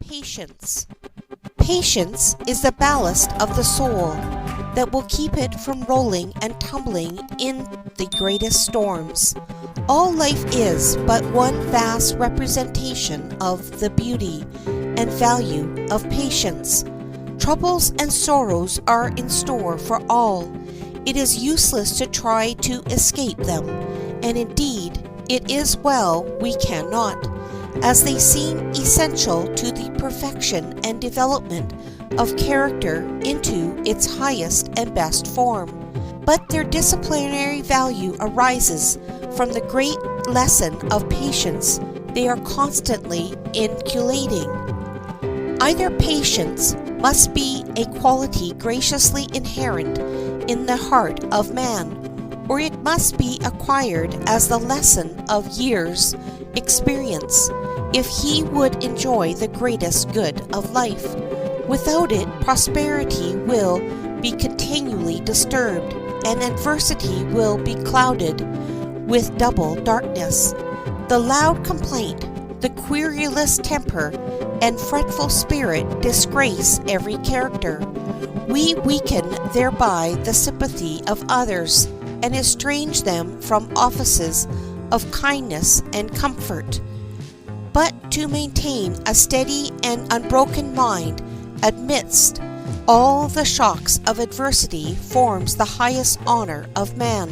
Patience. Patience is the ballast of the soul that will keep it from rolling and tumbling in the greatest storms. All life is but one vast representation of the beauty and value of patience. Troubles and sorrows are in store for all. It is useless to try to escape them, and indeed, it is well we cannot, as they seem essential to the perfection and development of character into its highest and best form. But their disciplinary value arises from the great lesson of patience they are constantly inculcating. Either patience must be a quality graciously inherent in the heart of man, or it must be acquired as the lesson of years' experience, if he would enjoy the greatest good of life. Without it, prosperity will be continually disturbed, and adversity will be clouded with double darkness. The loud complaint, the querulous temper, and fretful spirit disgrace every character. We weaken thereby the sympathy of others, and estrange them from offices of kindness and comfort. But to maintain a steady and unbroken mind amidst all the shocks of adversity forms the highest honor of man.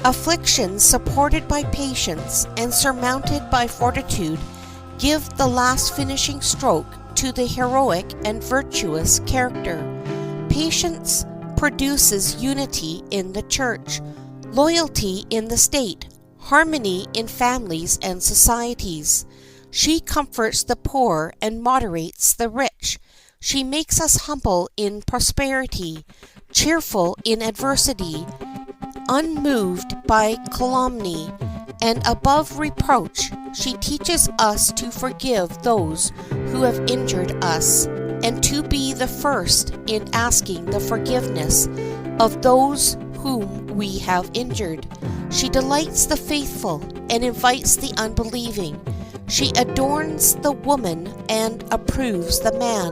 Afflictions supported by patience and surmounted by fortitude give the last finishing stroke to the heroic and virtuous character. Patience produces unity in the church, loyalty in the state, harmony in families and societies. She comforts the poor and moderates the rich. She makes us humble in prosperity, cheerful in adversity, unmoved by calumny, and above reproach. She teaches us to forgive those who have injured us, and to be the first in asking the forgiveness of those whom we have injured. She delights the faithful and invites the unbelieving. She adorns the woman and approves the man.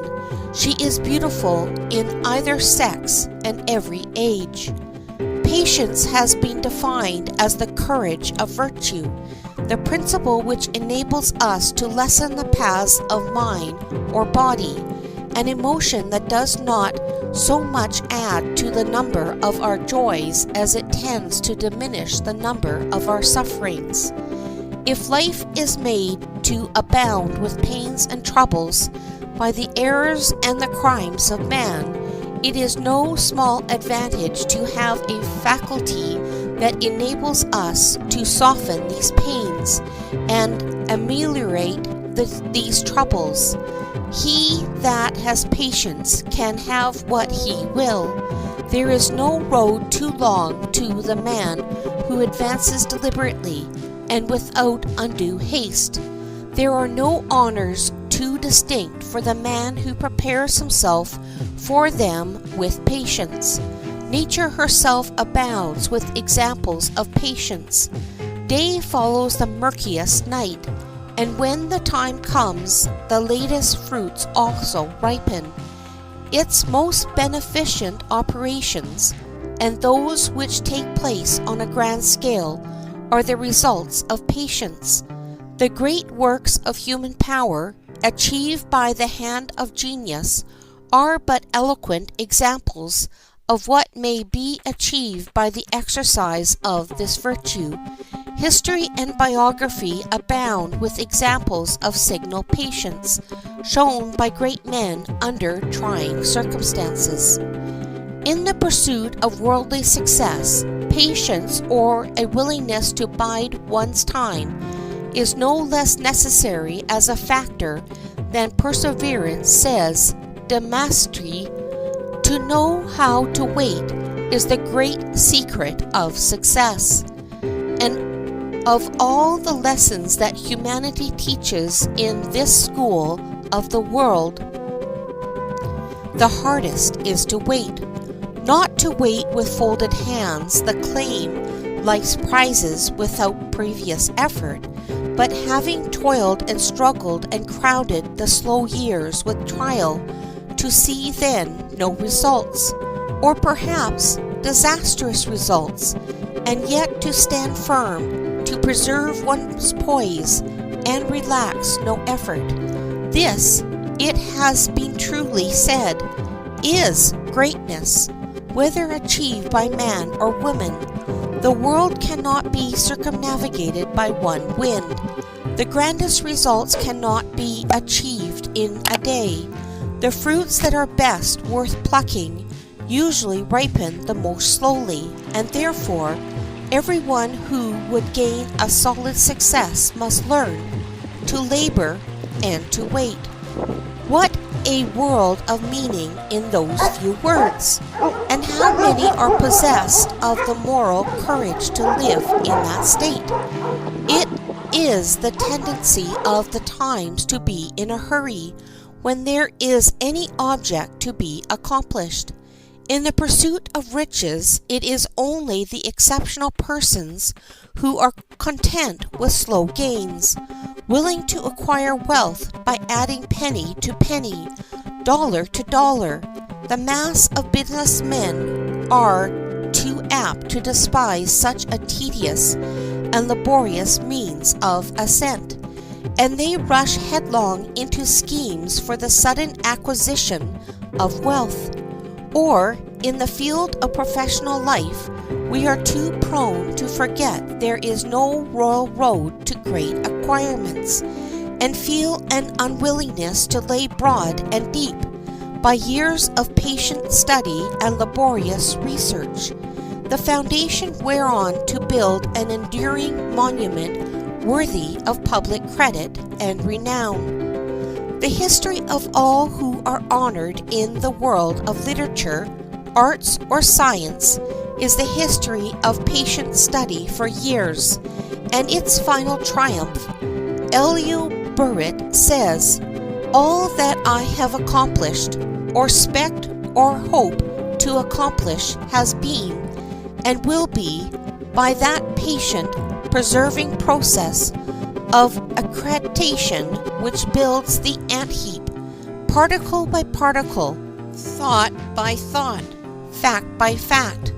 She is beautiful in either sex and every age. Patience has been defined as the courage of virtue, the principle which enables us to lessen the paths of mind or body, an emotion that does not so much add to the number of our joys as it tends to diminish the number of our sufferings. If life is made to abound with pains and troubles by the errors and the crimes of man, it is no small advantage to have a faculty that enables us to soften these pains and ameliorate these troubles. He that has patience can have what he will. There is no road too long to the man who advances deliberately and without undue haste. There are no honors too distinct for the man who prepares himself for them with patience. Nature herself abounds with examples of patience. Day follows the murkiest night, and when the time comes, the latest fruits also ripen. Its most beneficent operations, and those which take place on a grand scale, are the results of patience. The great works of human power, achieved by the hand of genius, are but eloquent examples of what may be achieved by the exercise of this virtue. History and biography abound with examples of signal patience, shown by great men under trying circumstances. In the pursuit of worldly success, patience, or a willingness to bide one's time, is no less necessary as a factor than perseverance, says de Maistre. To know how to wait is the great secret of success. And of all the lessons that humanity teaches in this school of the world, the hardest is to wait. Not to wait with folded hands the claim life's prizes without previous effort, but having toiled and struggled and crowded the slow years with trial, to see then no results, or perhaps disastrous results, and yet to stand firm, to preserve one's poise, and relax no effort. This, it has been truly said, is greatness, whether achieved by man or woman. The world cannot be circumnavigated by one wind. The grandest results cannot be achieved in a day. The fruits that are best worth plucking usually ripen the most slowly, and therefore everyone who would gain a solid success must learn to labor and to wait. What a world of meaning in those few words! And how many are possessed of the moral courage to live in that state? It is the tendency of the times to be in a hurry when there is any object to be accomplished. In the pursuit of riches, it is only the exceptional persons who are content with slow gains, willing to acquire wealth by adding penny to penny, dollar to dollar. The mass of businessmen are too apt to despise such a tedious and laborious means of ascent, and they rush headlong into schemes for the sudden acquisition of wealth. Or, in the field of professional life, we are too prone to forget there is no royal road to great acquirements, and feel an unwillingness to lay broad and deep, by years of patient study and laborious research, the foundation whereon to build an enduring monument worthy of public credit and renown. The history of all who are honored in the world of literature, arts, or science is the history of patient study for years, and its final triumph. Elio Burritt says, "All that I have accomplished, or expect or hope to accomplish has been, and will be, by that patient, persevering process of accretion which builds the ant-heap, particle by particle, thought by thought, fact by fact.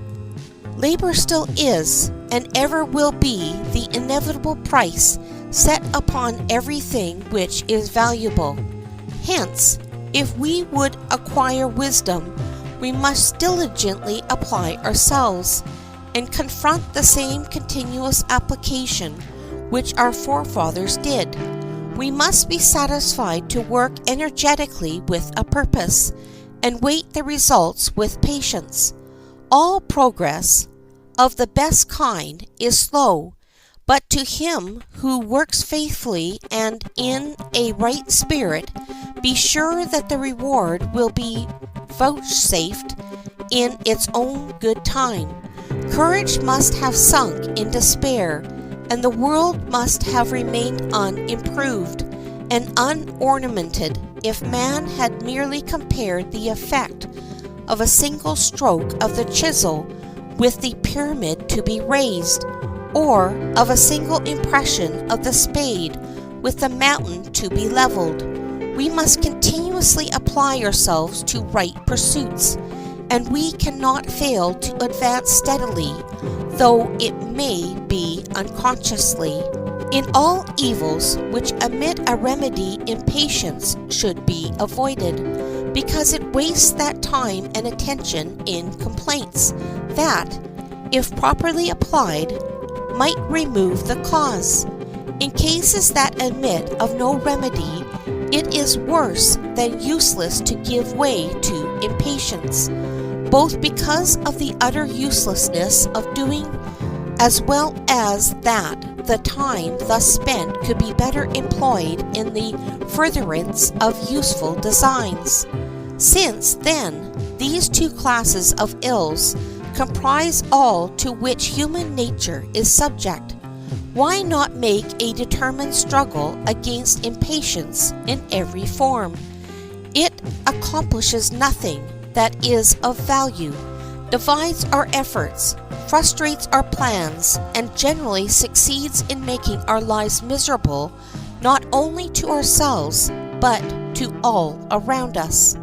Labor still is, and ever will be, the inevitable price set upon everything which is valuable. Hence, if we would acquire wisdom, we must diligently apply ourselves, and confront the same continuous application which our forefathers did. We must be satisfied to work energetically with a purpose, and wait the results with patience. All progress, of the best kind, is slow, but to him who works faithfully and in a right spirit, be sure that the reward will be vouchsafed in its own good time. Courage must have sunk in despair, and the world must have remained unimproved and unornamented if man had merely compared the effect of a single stroke of the chisel with the pyramid to be raised, or of a single impression of the spade with the mountain to be leveled. We must continuously apply ourselves to right pursuits, and we cannot fail to advance steadily, though it may be unconsciously. In all evils which admit a remedy, impatience should be avoided, because it wastes that time and attention in complaints that, if properly applied, might remove the cause. In cases that admit of no remedy, it is worse than useless to give way to impatience, both because of the utter uselessness of doing, as well as that the time thus spent could be better employed in the furtherance of useful designs. Since, then, these two classes of ills comprise all to which human nature is subject, why not make a determined struggle against impatience in every form? It accomplishes nothing that is of value, divides our efforts, frustrates our plans, and generally succeeds in making our lives miserable not only to ourselves, but to all around us.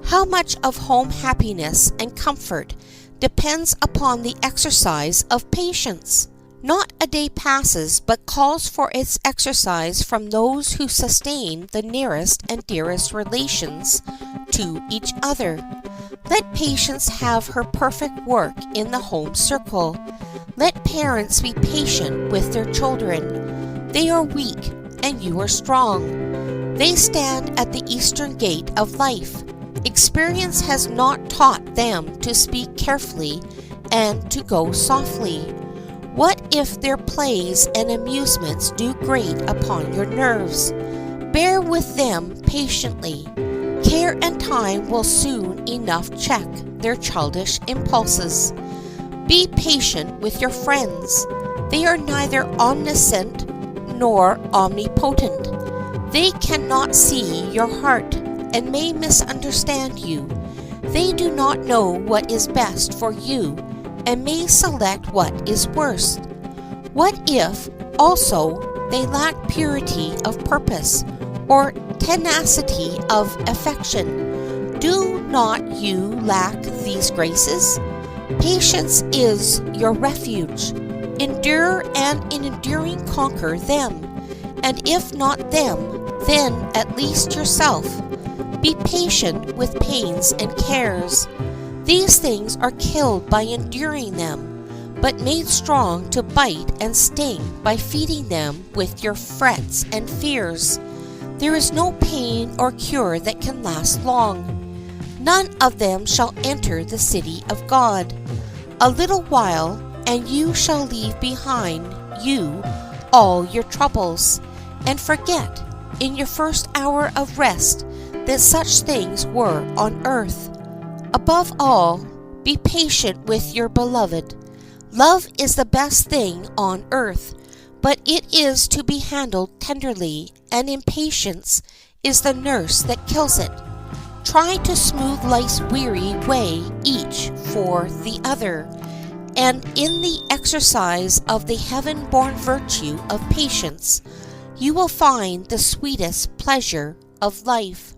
How much of home happiness and comfort depends upon the exercise of patience? Not a day passes but calls for its exercise from those who sustain the nearest and dearest relations to each other. Let patience have her perfect work in the home circle. Let parents be patient with their children. They are weak and you are strong. They stand at the eastern gate of life. Experience has not taught them to speak carefully and to go softly. What if their plays and amusements do grate upon your nerves? Bear with them patiently. Care and time will soon enough check their childish impulses. Be patient with your friends. They are neither omniscient nor omnipotent. They cannot see your heart and may misunderstand you. They do not know what is best for you and may select what is worst. What if, also, they lack purity of purpose or tenacity of affection? Do not you lack these graces? Patience is your refuge. Endure and in enduring conquer them, and if not them, then at least yourself. Be patient with pains and cares. These things are killed by enduring them, but made strong to bite and sting by feeding them with your frets and fears. There is no pain or cure that can last long. None of them shall enter the city of God. A little while, and you shall leave behind you all your troubles, and forget, in your first hour of rest, that such things were on earth. Above all, be patient with your beloved. Love is the best thing on earth, but it is to be handled tenderly, and impatience is the nurse that kills it. Try to smooth life's weary way each for the other, and in the exercise of the heaven-born virtue of patience, you will find the sweetest pleasure of life.